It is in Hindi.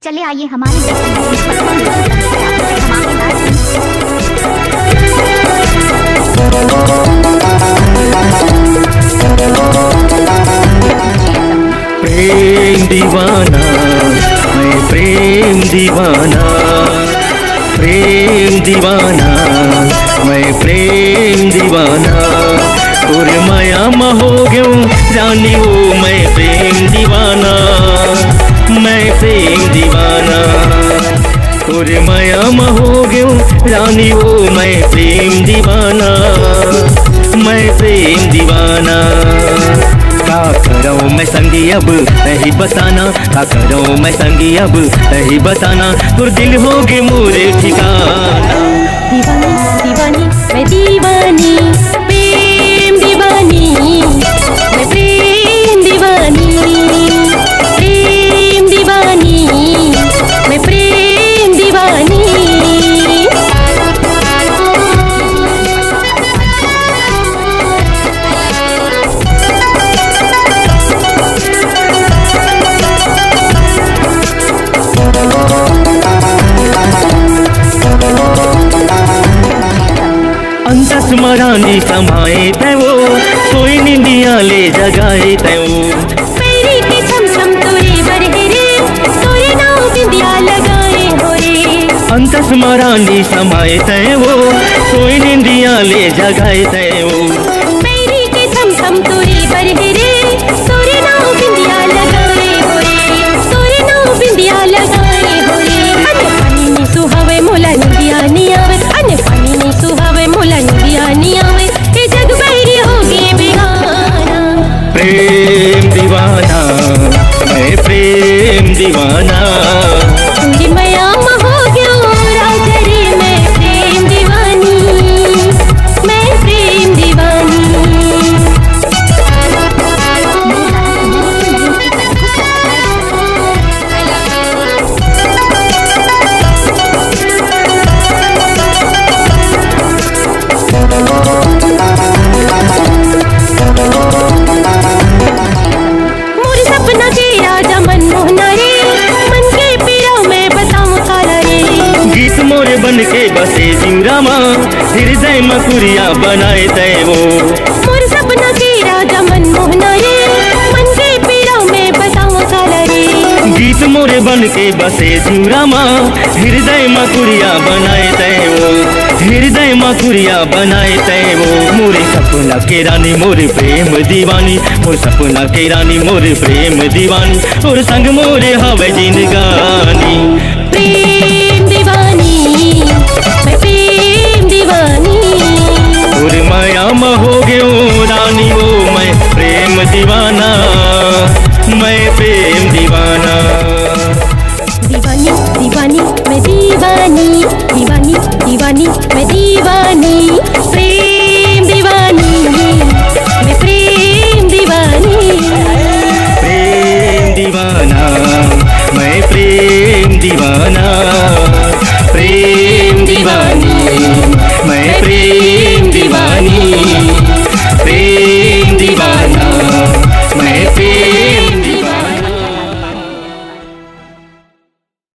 चले आइए हमारे प्रेम दीवाना, मैं प्रेम दीवाना, प्रेम दीवाना, मैं प्रेम दीवाना। तोरे माया में हो गयो रानी वो, मैं प्रेम दीवाना, मैं प्रेम दीवाना। तोरे माया में हो गयो रानी वो, मैं प्रेम दीवाना, मैं प्रेम दीवाना। क्या करूँ मैं संगी अब नहीं बताना, क्या करूँ मैं संगी अब नहीं बताना। तुर दिल होगे मोरे ठिकाना। दीवानी दीवानी मैं दीवानी, प्रेम दीवानी मैं प्रेम दीवानी, प्रेम दीवानी मैं प्रेम दीवानी। अंतस मरानी समाए तय वो, सोई निंदिया ले जगाए तय वो। पैरी के छम छम तोरे बरहरे, तोरे नाव बिंदिया लगाए हो रे। अंतस मरानी समाए तय वो, सोई निंदिया ले जगाए तय वो। पैरी के छम छम तोरे बरहरे, तोरे नाव बिंदिया लगाए हो रे, तोरे नाव बिंदिया लगाए हो रे। अने पानी में सुहावे मोला निंदिया नी आवे, अने पानी में सुहावे मोला निंदिया नी आवे। ये जग बैरी होगे बेगाना। प्रेम दीवाना, मैं प्रेम दीवाना। तुंगी मया हो गयो राजरी, मैं प्रेम दीवानी, मैं प्रेम दीवानी। मोर सपना के राजा मनमोहना रे, मन के पीरा मैं बताऊं काला रे। गीत मोरे बन के बसे जिंगरामा, हृदय मकुरिया बनाए तय वो। मोर सपना के राजा मनमोहना रे, मन के पीरा मैं बताऊं काला रे। गीत मोरे बन के बसे जिंगरामा, हृदय मकुरिया बनाए तय वो, हृदय मकुरिया बनाए तय वो। मोरे सपना के रानी मोरे प्रेम दीवानी, मोर सपना के रानी मोरे प्रेम दीवानी। और संग मोरे हवे जिंदगानी। प्रेम दीवानी मैं प्रेम दीवानी, और माया में हो गयो रानी वो, मैं प्रेम दीवाना, मैं प्रेम दीवाना। दीवानी दीवानी मैं दीवानी, दीवानी दीवानी मैं दीवानी, प्रेम दीवानी मैं प्रेम दीवानी। प्रेम दीवाना, मैं प्रेम दीवाना, प्रेम दीवानी।